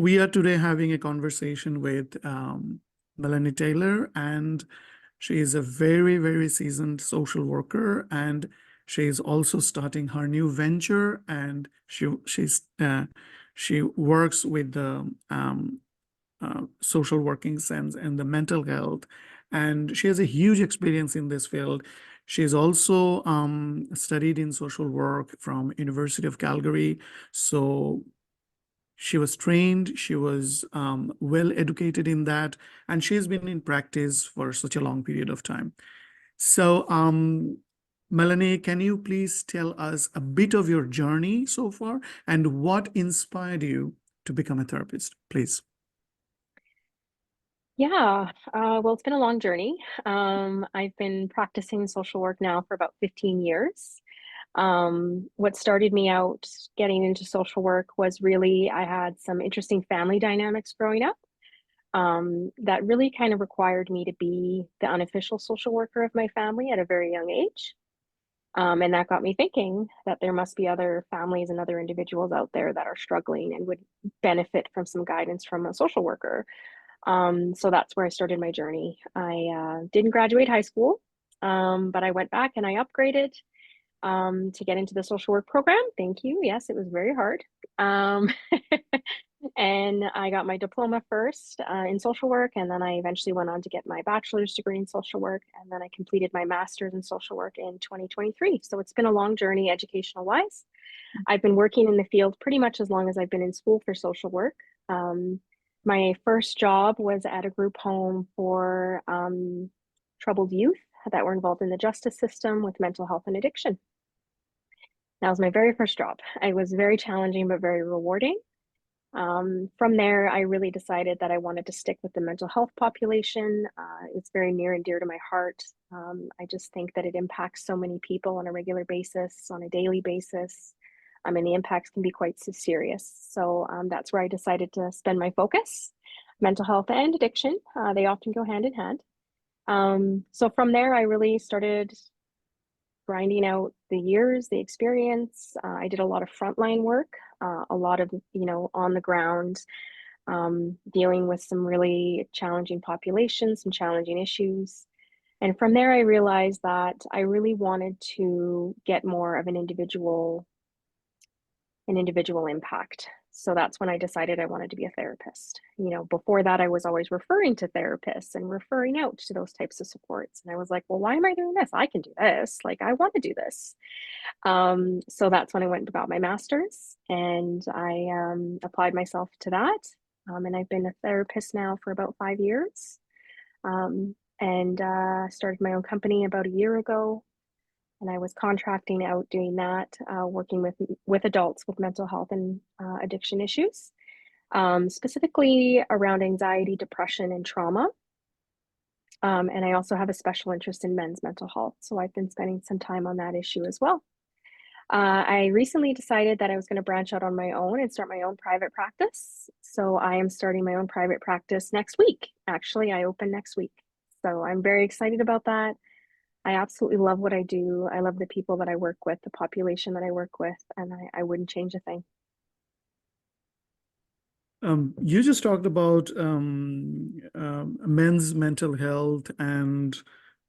we are today having a conversation with Melanie Taylor, and she is a very, very seasoned social worker, and she is also starting her new venture, and she works with the social working sense and the mental health, and she has a huge experience in this field. She's also studied in social work from University of Calgary, so she was trained, she was well educated in that, and she's been in practice for such a long period of time. So, Melanie, can you please tell us a bit of your journey so far and what inspired you to become a therapist, please? Yeah, well, it's been a long journey. I've been practicing social work now for about 15 years. What started me out getting into social work was really I had some interesting family dynamics growing up that really kind of required me to be the unofficial social worker of my family at a very young age. And that got me thinking that there must be other families and other individuals out there that are struggling and would benefit from some guidance from a social worker. So that's where I started my journey. I didn't graduate high school, but I went back and I upgraded to get into the social work program. Thank you. Yes, it was very hard. And I got my diploma first in social work, and then I eventually went on to get my bachelor's degree in social work, and then I completed my master's in social work in 2023. So it's been a long journey educational wise. I've been working in the field pretty much as long as I've been in school for social work. My first job was at a group home for troubled youth that were involved in the justice system with mental health and addiction. That was my very first job. It was very challenging, but very rewarding. From there, I really decided that I wanted to stick with the mental health population. It's very near and dear to my heart. I just think that it impacts so many people on a regular basis, on a daily basis. And the impacts can be quite serious. So that's where I decided to spend my focus. Mental health and addiction, they often go hand in hand. So from there, I really started grinding out the years, the experience. I did a lot of frontline work, a lot of, on the ground, dealing with some really challenging populations, some challenging issues. And from there, I realized that I really wanted to get more of an individual impact. So that's when I decided I wanted to be a therapist. Before that, I was always referring to therapists and referring out to those types of supports. And I was like, well, why am I doing this? I can do this. Like, I want to do this. So that's when I went and got my master's, and I applied myself to that. And I've been a therapist now for about 5 years. And started my own company about a year ago. And I was contracting out doing that, working with adults with mental health and addiction issues, specifically around anxiety, depression, and trauma. And I also have a special interest in men's mental health. So I've been spending some time on that issue as well. I recently decided that I was going to branch out on my own and start my own private practice. So I am starting my own private practice next week. Actually, I open next week. So I'm very excited about that. I absolutely love what I do. I love the people that I work with, the population that I work with, and I wouldn't change a thing. You just talked about men's mental health and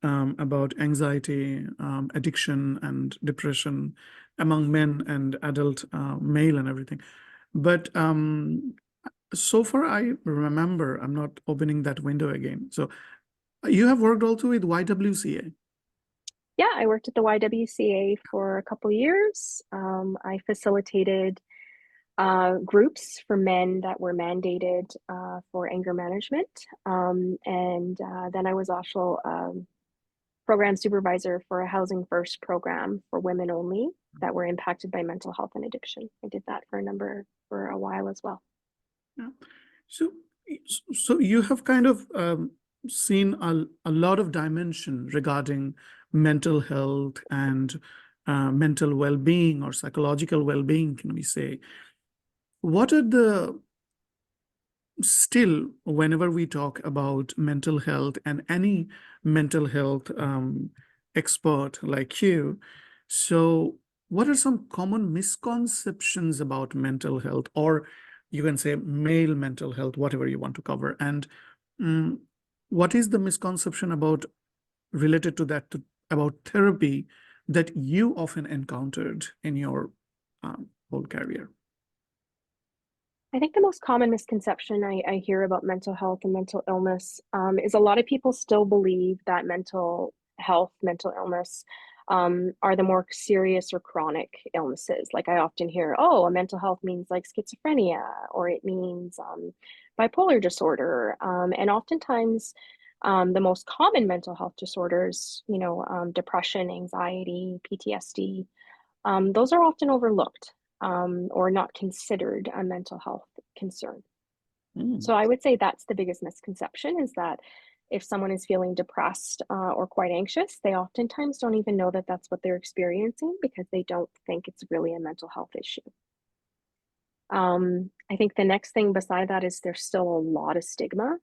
about anxiety, addiction, and depression among men and adult male and everything. But so far, I remember, I'm not opening that window again. So you have worked also with YWCA. Yeah, I worked at the YWCA for a couple of years. I facilitated groups for men that were mandated for anger management. And then I was also program supervisor for a Housing First program for women only that were impacted by mental health and addiction. I did that for a while as well. Yeah. So you have kind of seen a lot of dimension regarding mental health and mental well-being or psychological well-being, can we say. What are still, whenever we talk about mental health and any mental health expert like you, so what are some common misconceptions about mental health, or you can say male mental health, whatever you want to cover. And mm, what is the misconception about related to that, about therapy that you often encountered in your whole career? I think the most common misconception I hear about mental health and mental illness is a lot of people still believe that mental health, mental illness are the more serious or chronic illnesses. Like I often hear, oh, a mental health means like schizophrenia, or it means bipolar disorder. And oftentimes, the most common mental health disorders, depression, anxiety, PTSD, those are often overlooked or not considered a mental health concern. Mm. So I would say that's the biggest misconception, is that if someone is feeling depressed or quite anxious, they oftentimes don't even know that that's what they're experiencing because they don't think it's really a mental health issue. I think the next thing beside that is there's still a lot of stigma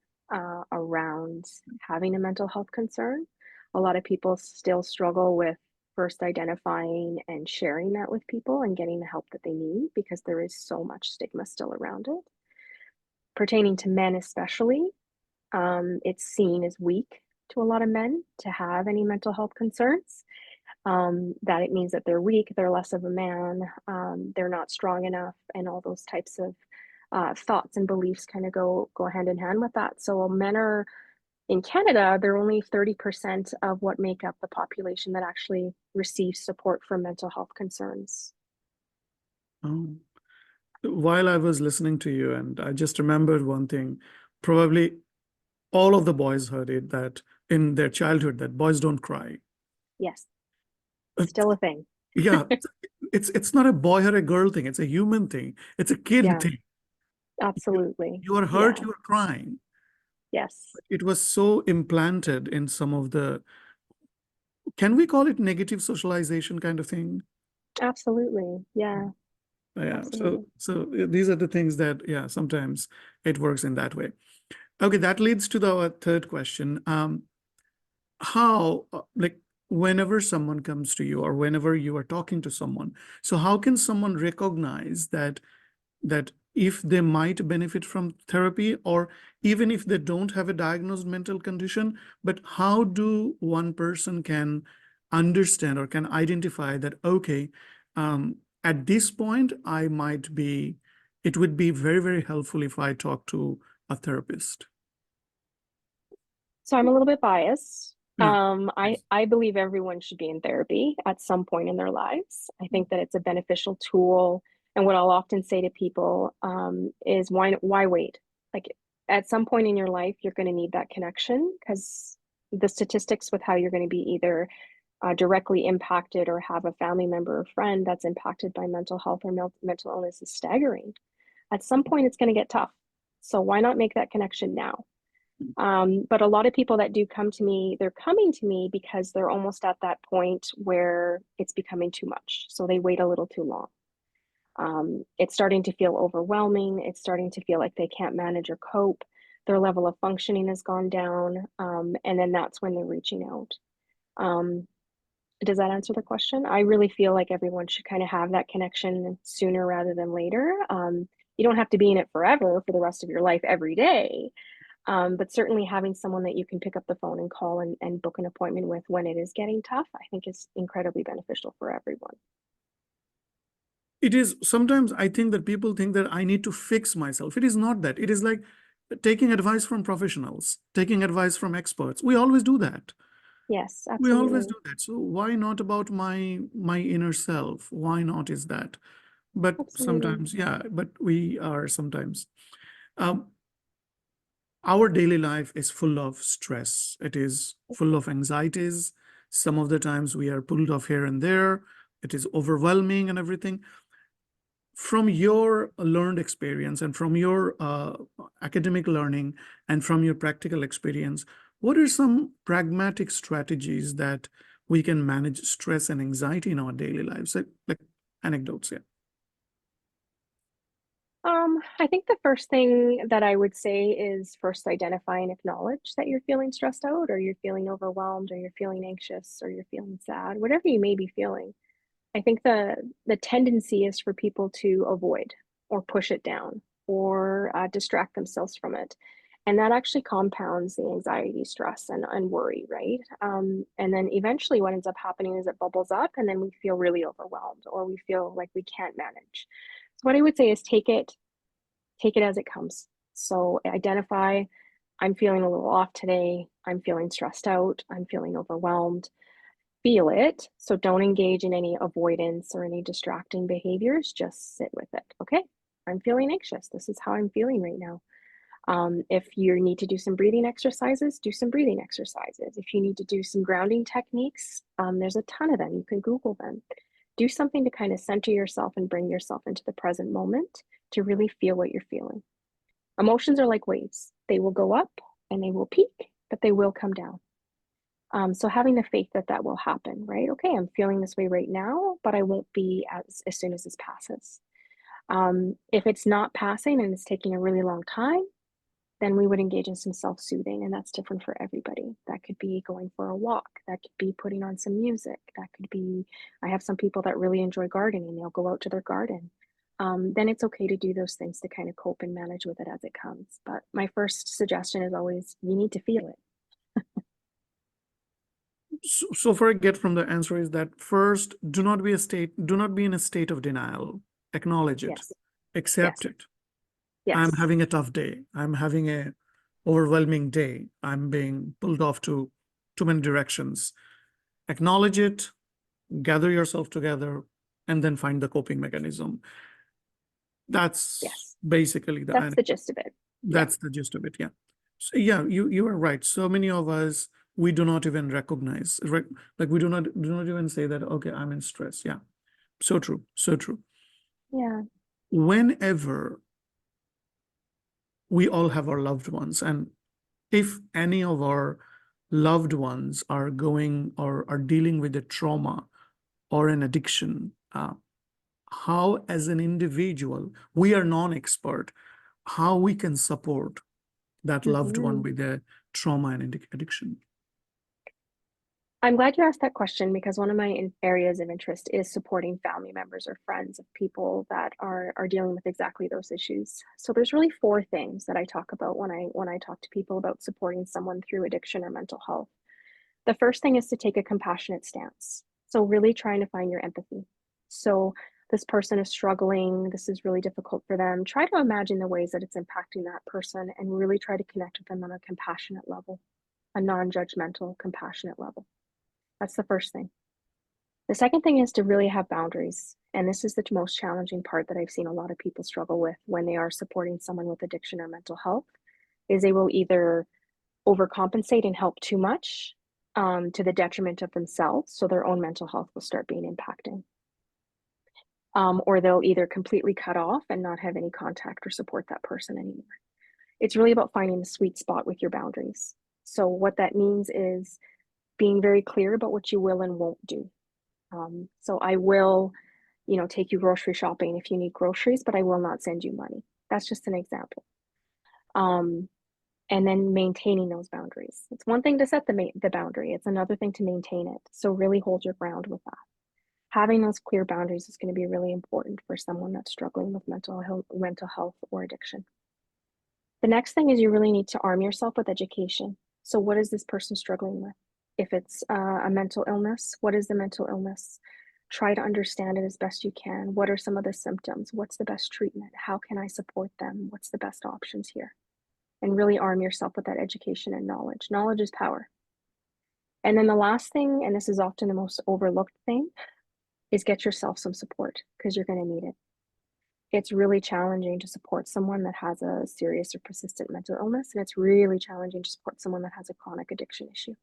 around having a mental health concern. A lot of people still struggle with first identifying and sharing that with people and getting the help that they need because there is so much stigma still around it. Pertaining to men, especially, it's seen as weak to a lot of men to have any mental health concerns. That it means that they're weak, they're less of a man, they're not strong enough, and all those types of thoughts and beliefs kind of go hand in hand with that. So men are in Canada, they're only 30% of what make up the population that actually receives support for mental health concerns. Oh. While I was listening to you, and I just remembered one thing, probably all of the boys heard it, that in their childhood, that boys don't cry. Yes, Uh, still a thing. yeah, it's not a boy or a girl thing. It's a human thing. It's a kid Yeah, thing. You, absolutely. you are hurt, Yeah, you are crying. yes, It was so implanted in some of the, can we call it negative socialization kind of thing? absolutely. Yeah, Yeah. So absolutely. these are the things that, yeah, sometimes it works in that way. Okay, that leads to the third question. How, like, whenever someone comes to you or whenever you are talking to someone, so how can someone recognize that if they might benefit from therapy, or even if they don't have a diagnosed mental condition, but how do one person can understand or can identify that, okay, at this point, it would be very, very helpful if I talk to a therapist. So I'm a little bit biased. Yeah. I believe everyone should be in therapy at some point in their lives. I think that it's a beneficial tool. And what I'll often say to people is why wait? Like at some point in your life, you're going to need that connection because the statistics with how you're going to be either directly impacted or have a family member or friend that's impacted by mental health or mental illness is staggering. At some point, it's going to get tough. So why not make that connection now? But a lot of people that do come to me, they're coming to me because they're almost at that point where it's becoming too much. So they wait a little too long. It's starting to feel overwhelming. It's starting to feel like they can't manage or cope. Their level of functioning has gone down. And then that's when they're reaching out. Um, does that answer the question? I really feel like everyone should kind of have that connection sooner rather than later. You don't have to be in it forever for the rest of your life every day. But certainly having someone that you can pick up the phone and call and book an appointment with when it is getting tough, I think is incredibly beneficial for everyone. It is sometimes I think that people think that I need to fix myself. It is not that. It is like taking advice from professionals, taking advice from experts. We always do that. Yes, We always absolutely. do that. So why not about my inner self? Why not is that? But Absolutely. sometimes, yeah, but we are sometimes. Um, our daily life is full of stress. It is full of anxieties. Some of the times we are pulled off here and there. It is overwhelming and everything. From your learned experience and from your academic learning and from your practical experience, what are some pragmatic strategies that we can manage stress and anxiety in our daily lives? Like anecdotes, yeah. I think the first thing that I would say is first identify and acknowledge that you're feeling stressed out or you're feeling overwhelmed or you're feeling anxious or you're feeling sad, whatever you may be feeling. I think the tendency is for people to avoid or push it down. or distract themselves from it. And that actually compounds the anxiety, stress, and worry, right? And then eventually what ends up happening is it bubbles up and then we feel really overwhelmed or we feel like we can't manage. So what I would say is take it as it comes. So identify, I'm feeling a little off today. I'm feeling stressed out. I'm feeling overwhelmed. Feel it. So don't engage in any avoidance or any distracting behaviors. Just sit with it. Okay, I'm feeling anxious. This is how I'm feeling right now. If you need to do some breathing exercises, do some breathing exercises. If you need to do some grounding techniques, there's a ton of them. You can Google them. Do something to kind of center yourself and bring yourself into the present moment to really feel what you're feeling. Emotions are like waves. They will go up and they will peak, but they will come down. So having the faith that that will happen, right? Okay, I'm feeling this way right now, but I won't be as soon as this passes. If it's not passing and it's taking a really long time, then we would engage in some self-soothing, and that's different for everybody. That could be going for a walk. That could be putting on some music. That could be, I have some people that really enjoy gardening. They'll go out to their garden. Then it's okay to do those things to kind of cope and manage with it as it comes. But my first suggestion is always, you need to feel it. So far I get from the answer is that first, do not be in a state of denial. Acknowledge it, Yes, accept yes, it. I'm yes. having a tough day. I'm having a overwhelming day. I'm being pulled off to too many directions. Acknowledge it, gather yourself together, and then find the coping mechanism. That's Yes, basically that's the gist of it. Yeah. that's the gist of it. Yeah. So yeah, you are right. So many of us, we do not even recognize, right? Like we do not even say that, okay, I'm in stress. Yeah. So true. So true. Yeah. Whenever we all have our loved ones, and if any of our loved ones are going or are dealing with a trauma or an addiction, how as an individual, we are non-expert, how we can support that loved one Mhm. with a trauma and addiction. I'm glad you asked that question because one of my areas of interest is supporting family members or friends of people that are dealing with exactly those issues. So there's really four things that I talk about when I talk to people about supporting someone through addiction or mental health. The first thing is to take a compassionate stance. So really trying to find your empathy. So this person is struggling, this is really difficult for them. Try to imagine the ways that it's impacting that person and really try to connect with them on a compassionate level, a non-judgmental, compassionate level. That's the first thing. The second thing is to really have boundaries. And this is the most challenging part that I've seen a lot of people struggle with when they are supporting someone with addiction or mental health, is they will either overcompensate and help too much to the detriment of themselves. So their own mental health will start being impacted. Or they'll either completely cut off and not have any contact or support that person anymore. It's really about finding the sweet spot with your boundaries. So what that means is being very clear about what you will and won't do. So I will, take you grocery shopping if you need groceries, but I will not send you money. That's just an example. Um, and then maintaining those boundaries. It's one thing to set the boundary. It's another thing to maintain it. So really hold your ground with that. Having those clear boundaries is going to be really important for someone that's struggling with mental health or addiction. The next thing is you really need to arm yourself with education. So what is this person struggling with? If it's a mental illness, what is the mental illness? Try to understand it as best you can. What are some of the symptoms? What's the best treatment? How can I support them? What's the best options here? And really arm yourself with that education and knowledge. Knowledge is power. And then the last thing, and this is often the most overlooked thing, is get yourself some support because you're going to need it. It's really challenging to support someone that has a serious or persistent mental illness, and it's really challenging to support someone that has a chronic addiction issue.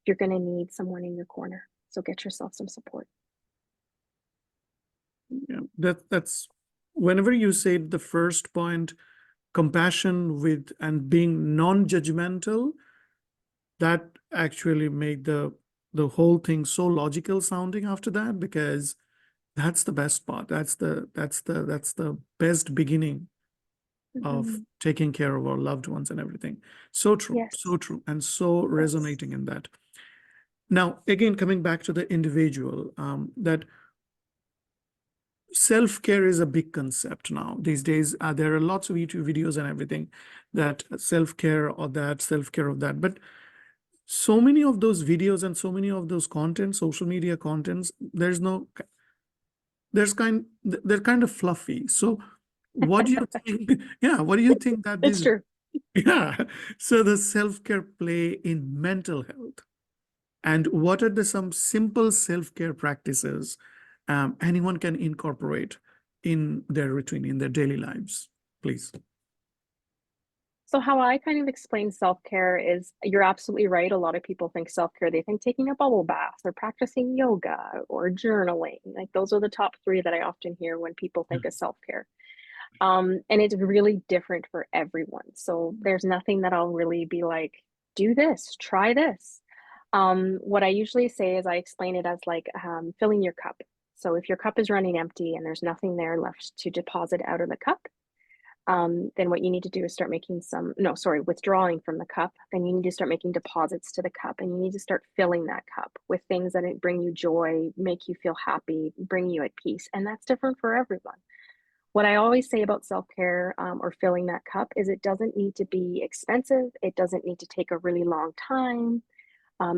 You're going to need someone in your corner. So get yourself some support. Yeah, that's whenever you said the first point, compassion with and being non-judgmental, that actually made the whole thing so logical sounding after that, because that's the best part. That's the best beginning of Mm-hmm. taking care of our loved ones and everything. So Yes. true, and so Yes. resonating in that. Now, again, coming back to the individual, that self-care is a big concept now these days. There are lots of YouTube videos and everything that self-care or that self-care of that. But so many of those videos and so many of those content, social media contents, they're kind of fluffy. So what do you think? Yeah, what do you think that It's these, true. yeah. So the self-care play in mental health, and what are the some simple self-care practices anyone can incorporate in their routine, in their daily lives, please? So how I kind of explain self-care is, you're absolutely right. A lot of people think self-care, they think taking a bubble bath or practicing yoga or journaling. Like those are the top three that I often hear when people Yeah. think of self-care. And it's really different for everyone. So there's nothing that I'll really be like, do this, try this. What I usually say is I explain it as like filling your cup. So if your cup is running empty and there's nothing there left to deposit out of the cup, then what you need to do is start making withdrawing from the cup. Then you need to start making deposits to the cup, and you need to start filling that cup with things that bring you joy, make you feel happy, bring you at peace. And that's different for everyone. What I always say about self-care, or filling that cup, is it doesn't need to be expensive. It doesn't need to take a really long time.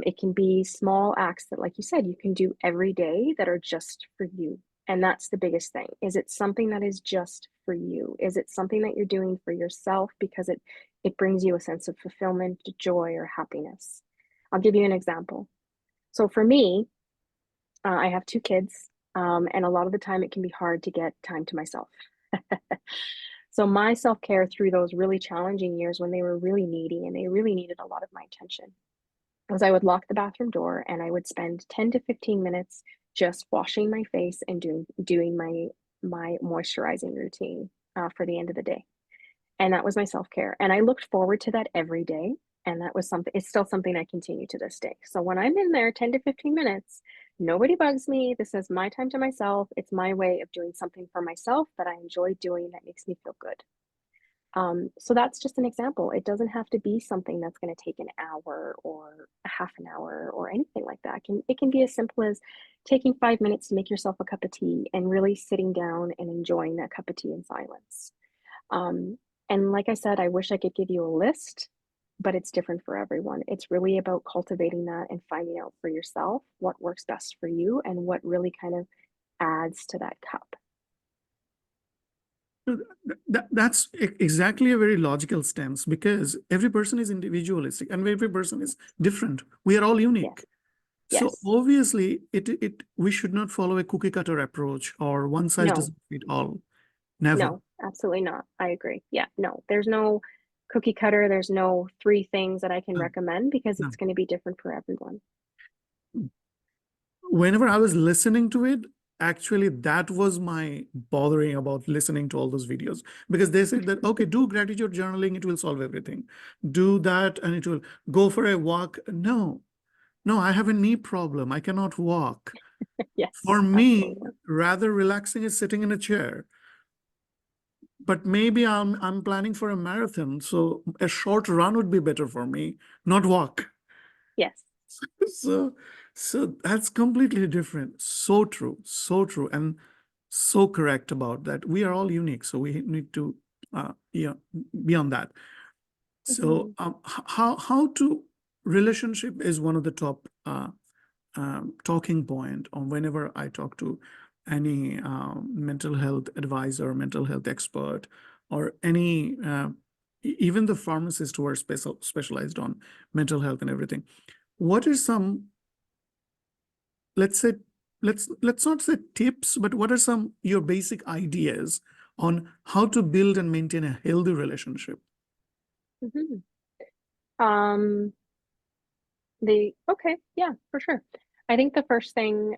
It can be small acts that, like you said, you can do every day that are just for you. And that's the biggest thing. Is it something that is just for you? Is it something that you're doing for yourself because it brings you a sense of fulfillment, joy, or happiness? I'll give you an example. So for me, I have two kids, and a lot of the time it can be hard to get time to myself. So my self-care through those really challenging years when they were really needy and they really needed a lot of my attention was I would lock the bathroom door and I would spend 10 to 15 minutes just washing my face and doing my moisturizing routine for the end of the day. And that was my self-care. And I looked forward to that every day. And that was something, it's still something I continue to this day. So when I'm in there 10 to 15 minutes, nobody bugs me. This is my time to myself. It's my way of doing something for myself that I enjoy doing that makes me feel good. So that's just an example. It doesn't have to be something that's going to take an hour or a half an hour or anything like that. It can be as simple as taking 5 minutes to make yourself a cup of tea and really sitting down and enjoying that cup of tea in silence. Um, and like I said, I wish I could give you a list, but it's different for everyone. It's really about cultivating that and finding out for yourself what works best for you and what really kind of adds to that cup. So that's exactly a very logical stance, because every person is individualistic and every person is different. We are all Yes. unique. So Yes. obviously, we should not follow a cookie cutter approach or one size No. doesn't fit all. Never. No, absolutely not. I agree. Yeah, no, there's no cookie cutter. There's no three things that I can No, recommend because no. it's going to be different for everyone. Whenever I was listening to it, actually, that was my bothering about listening to all those videos, because they said that, okay, do gratitude journaling, it will solve everything. Do that and it will go for a walk. No, no, I have a knee problem. I cannot walk. Yes, For me, absolutely. rather relaxing is sitting in a chair. But maybe I'm planning for a marathon, so a short run would be better for me, not walk. Yes. So, so that's completely different. So true, and so correct about that. We are all unique, so we need to, yeah, be on that. So, Mhm. how to relationship is one of the top talking point on whenever I talk to any mental health advisor, mental health expert, or any even the pharmacist who are specialized on mental health and everything. What are some, let's say, let's not say tips, but what are some your basic ideas on how to build and maintain a healthy relationship? Mhm. Um, okay, yeah, for sure. I think the first thing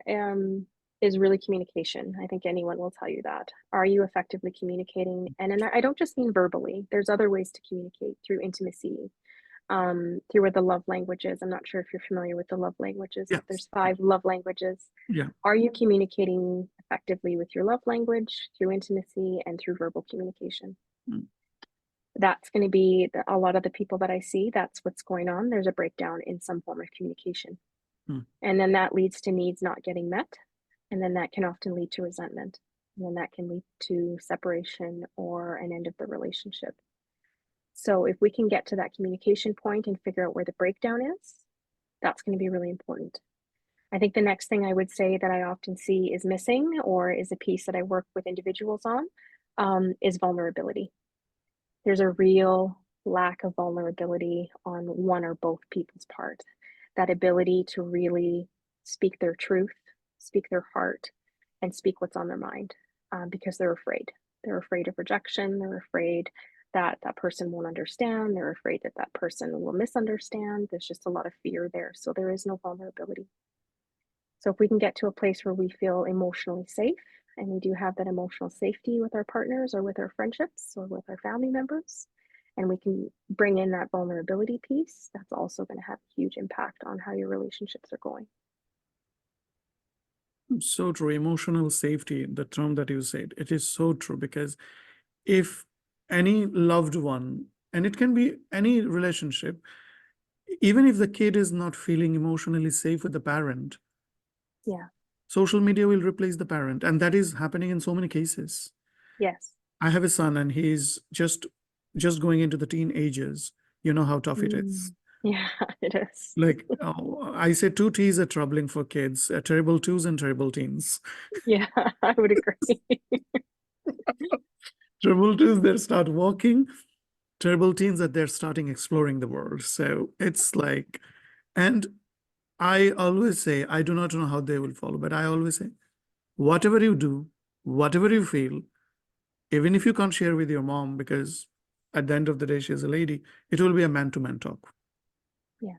is really communication. I think anyone will tell you that. Are you effectively communicating? And I don't just mean verbally. There's other ways to communicate through intimacy, through what the love language is. I'm not sure if you're familiar with the love languages, but Yes. there's 5 love languages. Yeah. Are you communicating effectively with your love language through intimacy and through verbal communication? Mm, That's going to be a lot of the people that I see. That's what's going on. There's a breakdown in some form of communication. mm, And then that leads to needs not getting met. And then that can often lead to resentment. And then that can lead to separation or an end of the relationship. So if we can get to that communication point and figure out where the breakdown is, that's going to be really important. I think the next thing I would say that I often see is missing, or is a piece that I work with individuals on, is vulnerability. There's a real lack of vulnerability on one or both people's part. That ability to really speak their truth, speak their heart, and speak what's on their mind, because they're afraid. They're afraid of rejection. They're afraid that that person won't understand. They're afraid that that person will misunderstand. There's just a lot of fear there. So there is no vulnerability. So if we can get to a place where we feel emotionally safe, and we do have that emotional safety with our partners or with our friendships or with our family members, and we can bring in that vulnerability piece, that's also going to have a huge impact on how your relationships are going. So true. Emotional safety, the term that you said, it is so true, because if any loved one, and it can be any relationship, even if the kid is not feeling emotionally safe with the parent, Yeah. social media will replace the parent. And that is happening in so many cases. Yes. I have a son and he's just going into the teenagers. You know how tough it is. Yeah, it is. Like, oh, I say two T's are troubling for kids, terrible twos and terrible teens. Yeah, I would agree. Terrible twos, they start walking. Terrible teens, that they're starting exploring the world. So it's like, and I always say, I do not know how they will follow, but I always say, whatever you do, whatever you feel, even if you can't share with your mom, because at the end of the day, she's a lady, it will be a man-to-man talk. Yeah.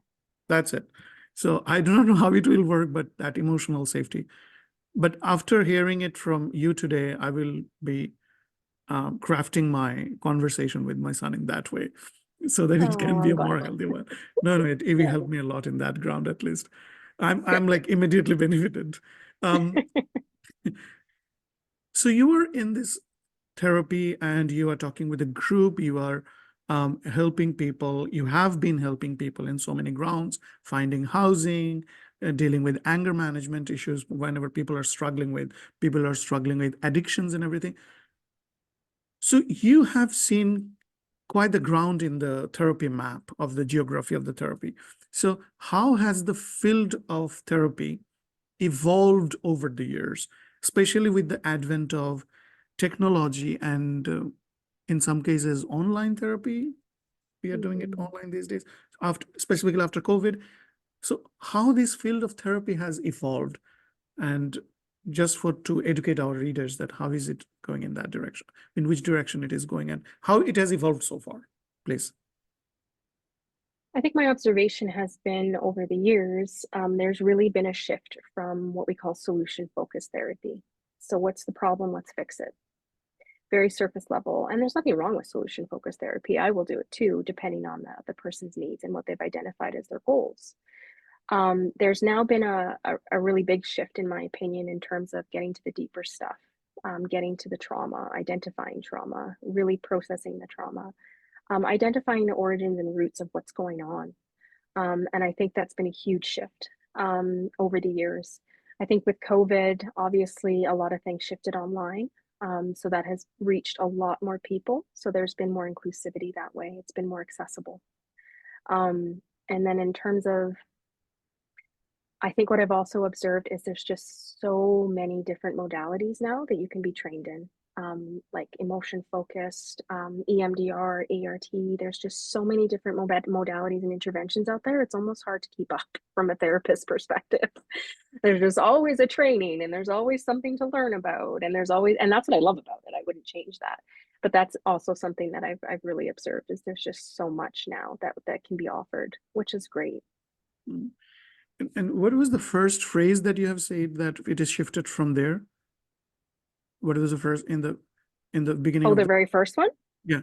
That's it. So I do not know how it will work, but that emotional safety. But after hearing it from you today, I will be crafting my conversation with my son in that way, so that it can Oh, be I'm a more glad. healthy one. No, it will Yeah, help me a lot in that ground, at least. I'm good. like immediately benefited. Um, so you were in this therapy and you are talking with a group, you are helping people, you have been helping people in so many grounds, finding housing, dealing with anger management issues whenever people are struggling with addictions and everything. So you have seen quite the ground in the therapy map of the geography of the therapy. So how has the field of therapy evolved over the years, especially with the advent of technology and in some cases online therapy? We are doing it Mhm. online these days, after specifically after COVID. So how this field of therapy has evolved, and just for to educate our readers that how is it going in that direction, in which direction it is going, and how it has evolved so far, please. I think my observation has been over the years, there's really been a shift from what we call solution focused therapy. So, what's the problem? Let's fix it. Very surface level. And there's nothing wrong with solution focused therapy. I will do it too, depending on the person's needs and what they've identified as their goals. There's now been a really big shift, in my opinion, in terms of getting to the deeper stuff, getting to the trauma, identifying trauma, really processing the trauma, identifying the origins and roots of what's going on. And I think that's been a huge shift over the years. I think with COVID, obviously, a lot of things shifted online. So that has reached a lot more people. So there's been more inclusivity that way. It's been more accessible. And then in terms of, I think what I've also observed is there's just so many different modalities now that you can be trained in, like emotion focused, EMDR, ART. There's just so many different modalities and interventions out there. It's almost hard to keep up from a therapist perspective. There's just always a training, and there's always something to learn about, and there's always, and that's what I love about it. I wouldn't change that. But that's also something that I've really observed, is there's just so much now that can be offered, which is great. Mm. And what was the first phrase that you have said that it is shifted from there? What was the first in the beginning Oh, of the the, very first one? yeah,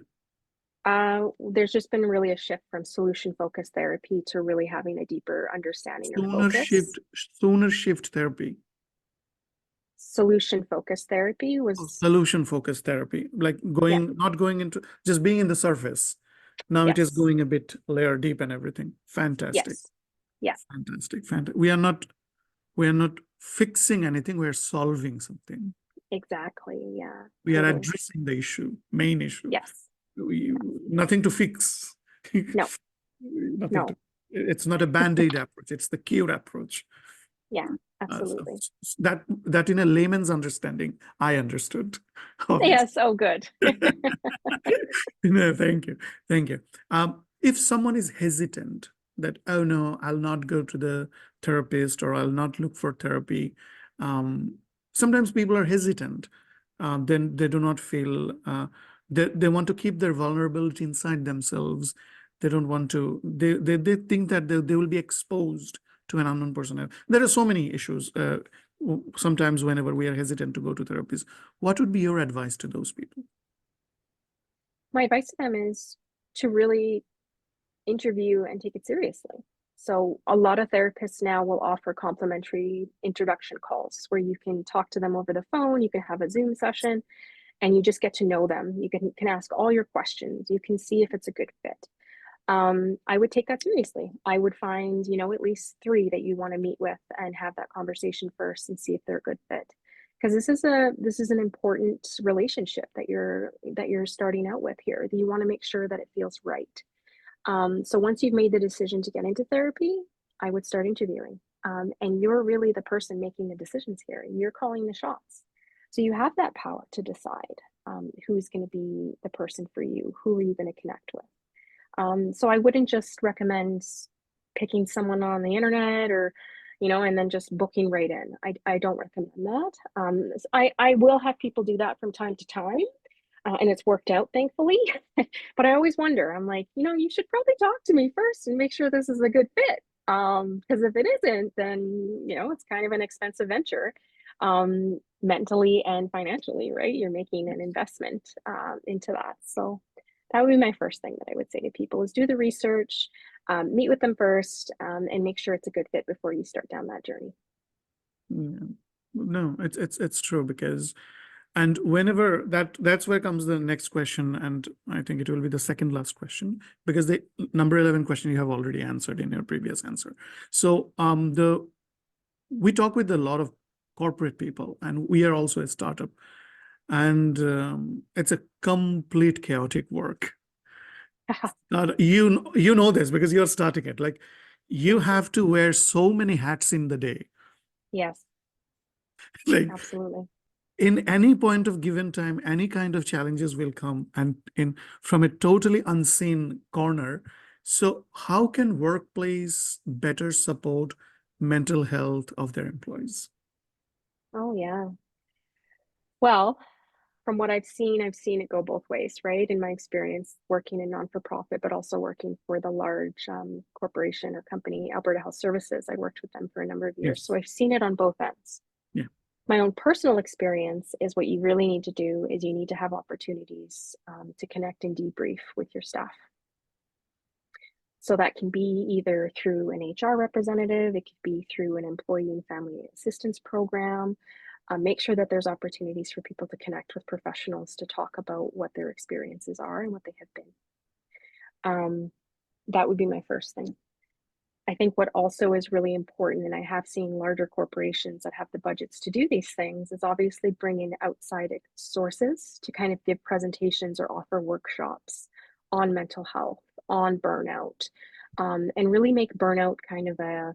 There's just been really a shift from solution focused therapy to really having a deeper understanding or sooner focus. shift, sooner shift therapy, Solution focused therapy was, solution focused therapy, like yeah, going, not going into just being in the surface. Now it is yes, going a bit layer deep and everything. Fantastic. yes, yeah, Fantastic. We are not fixing anything, we're solving something. Exactly. Yeah, We are totally. addressing the issue, main issue. Yes. We, nothing to fix. No, Nothing to, no. it's not a band-aid approach, it's the cure approach. Yeah, So absolutely. that in a layman's understanding, I understood, obviously. Yes. Oh, good. No, thank you. Thank you. If someone is hesitant that, oh no, I'll not go to the therapist or I'll not look for therapy, um, sometimes people are hesitant. Then they do not feel, they want to keep their vulnerability inside themselves. They don't want to, they think that they will be exposed to an unknown person. There are so many issues. Sometimes whenever we are hesitant to go to therapists, what would be your advice to those people? My advice to them is to really interview and take it seriously. So a lot of therapists now will offer complimentary introduction calls where you can talk to them over the phone, you can have a Zoom session, and you just get to know them. You can ask all your questions. You can see if it's a good fit. I would take that seriously. I would find, at least 3 that you want to meet with and have that conversation first and see if they're a good fit. Because this is an important relationship that you're starting out with here. You want to make sure that it feels right. So once you've made the decision to get into therapy, I would start interviewing. And you're really the person making the decisions here. You're calling the shots. So you have that power to decide who's going to be the person for you. Who are you going to connect with? So I wouldn't just recommend picking someone on the internet or, and then just booking right in. I don't recommend that. I will have people do that from time to time, and it's worked out, thankfully. But I always wonder, I'm like, you should probably talk to me first and make sure this is a good fit. Because if it isn't, then, it's kind of an expensive venture, mentally and financially, right? You're making an investment into that. So that would be my first thing that I would say to people is do the research, meet with them first, and make sure it's a good fit before you start down that journey. Yeah. No, it's true because, and whenever that's where comes the next question, and I think it will be the second last question because the number 11 question you have already answered in your previous answer. So we talk with a lot of corporate people, and we are also a startup, and it's a complete chaotic work. You know this because you're starting it. Like you have to wear so many hats in the day. Yes, Like absolutely. in any point of given time, any kind of challenges will come and in from a totally unseen corner. So how can workplace better support mental health of their employees? Oh, yeah. Well, from what I've seen it go both ways, right? In my experience working in non-for-profit, but also working for the large corporation or company, Alberta Health Services. I worked with them for a number of years. So Yes. I've seen it on both ends. Yeah. My own personal experience is what you really need to do is you need to have opportunities to connect and debrief with your staff. So that can be either through an HR representative, it could be through an employee and family assistance program. Make sure that there's opportunities for people to connect with professionals to talk about what their experiences are and what they have been. That would be my first thing. I think what also is really important, and I have seen larger corporations that have the budgets to do these things, is obviously bring in outside sources to kind of give presentations or offer workshops on mental health, on burnout, and really make burnout kind of an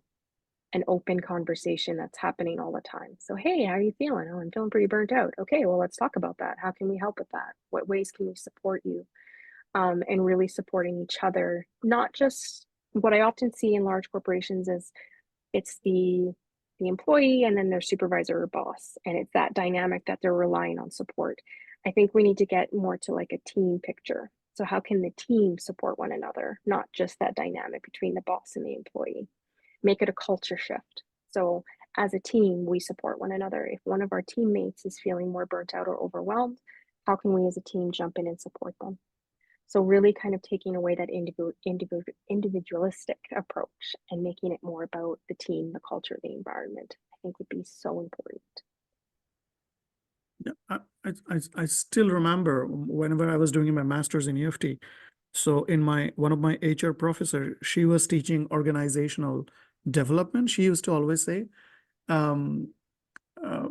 open conversation that's happening all the time. So, hey, how are you feeling? Oh, I'm feeling pretty burnt out. Okay, well, let's talk about that. How can we help with that? What ways can we support you? And really supporting each other. Not just what I often see in large corporations is it's the employee and then their supervisor or boss, and it's that dynamic that they're relying on support. I think we need to get more to like a team picture. So how can the team support one another, not just that dynamic between the boss and the employee? Make it a culture shift. So as a team, we support one another. If one of our teammates is feeling more burnt out or overwhelmed, how can we as a team jump in and support them? So really kind of taking away that individualistic approach and making it more about the team, the culture, the environment, I think would be so important. Yeah, I still remember whenever I was doing my master's in EFT. So in my one of my HR professor, she was teaching organizational development. She used to always say, um, uh,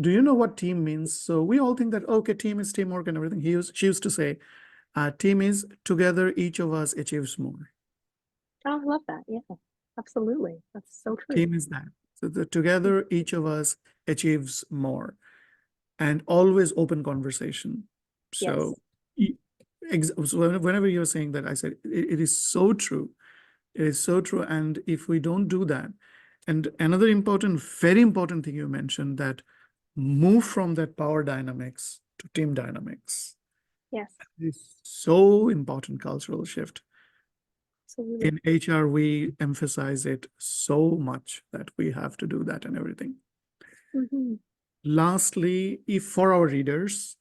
do you know what team means? So we all think that, okay, team is teamwork and everything. She used to say, team is together, each of us achieves more. Oh, I love that. Yeah, absolutely. That's so true. Team is that. So together, each of us achieves more, and always open conversation. Yes. So, so whenever you're saying that, I said it is so true. It is so true. And if we don't do that, and another important, very important thing you mentioned, that move from that power dynamics to team dynamics. Yes. It's so important cultural shift. Absolutely. In HR, we emphasize it so much that we have to do that and everything. Mm-hmm. Lastly, if for our readers,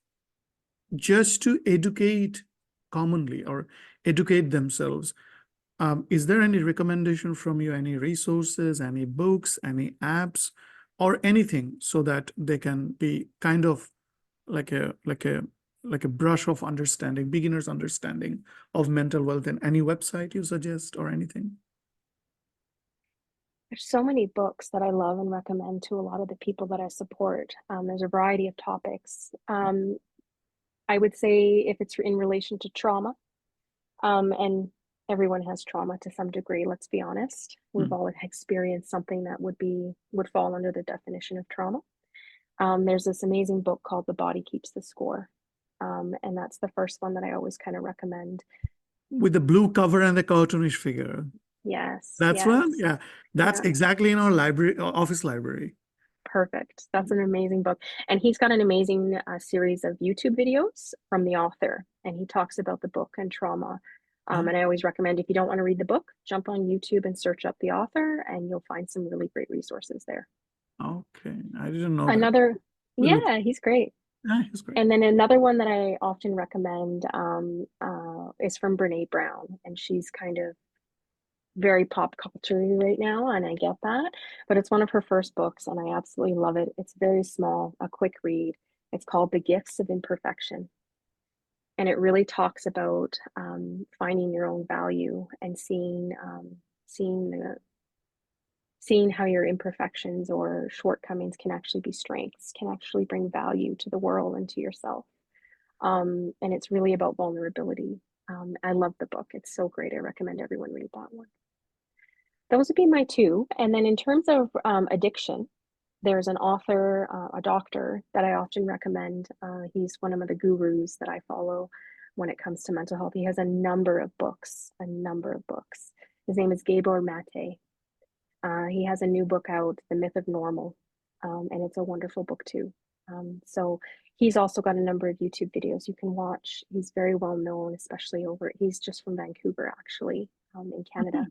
just to educate commonly or educate themselves, is there any recommendation from you, any resources, any books, any apps, or anything so that they can be kind of like a brush of understanding, beginner's understanding of mental wealth, in any website you suggest or anything? There's so many books that I love and recommend to a lot of the people that I support. There's a variety of topics. I would say if it's in relation to trauma, and everyone has trauma to some degree, let's be honest. We've all experienced something that would fall under the definition of trauma. There's this amazing book called The Body Keeps the Score. And that's the first one that I always kind of recommend. With the blue cover and the cartoonish figure. Yes, That's one? yes. Yeah. That's Yeah, exactly in our library, office library. perfect. That's an amazing book. And he's got an amazing series of YouTube videos from the author, and he talks about the book and trauma. Oh, And I always recommend, if you don't want to read the book, jump on YouTube and search up the author, and you'll find some really great resources there. okay. I didn't know that. Another, We'll look. yeah, he's great. Ah, he's great. And then another one that I often recommend is from Brene Brown, and she's kind of very pop culture right now, and I get that, but it's one of her first books, and I absolutely love it. It's very small, a quick read. It's called The Gifts of Imperfection, and it really talks about finding your own value and seeing seeing how your imperfections or shortcomings can actually be strengths, can actually bring value to the world and to yourself. And it's really about vulnerability. I love the book. It's so great. I recommend everyone read that one. Those would be my two. And then in terms of addiction, there's an author, a doctor that I often recommend. He's one of the gurus that I follow when it comes to mental health. He has a number of books, a number of books. His name is Gabor Mate. He has a new book out, The Myth of Normal, and it's a wonderful book too. So he's also got a number of YouTube videos you can watch. He's very well known, especially he's just from Vancouver, actually, in Canada.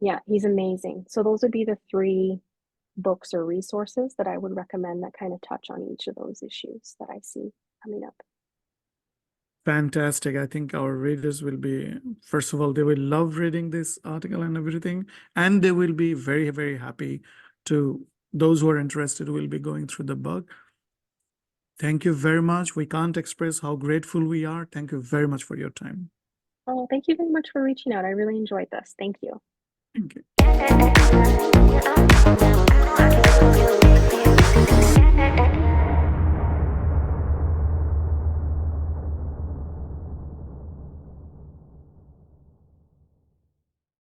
Yeah, he's amazing. So those would be the three books or resources that I would recommend that kind of touch on each of those issues that I see coming up. Fantastic. I think our readers will be, first of all, they will love reading this article and everything, and they will be very, very happy to, those who are interested will be going through the book. Thank you very much. We can't express how grateful we are. Thank you very much for your time. Oh, thank you very much for reaching out. I really enjoyed this. Thank you. Thank you.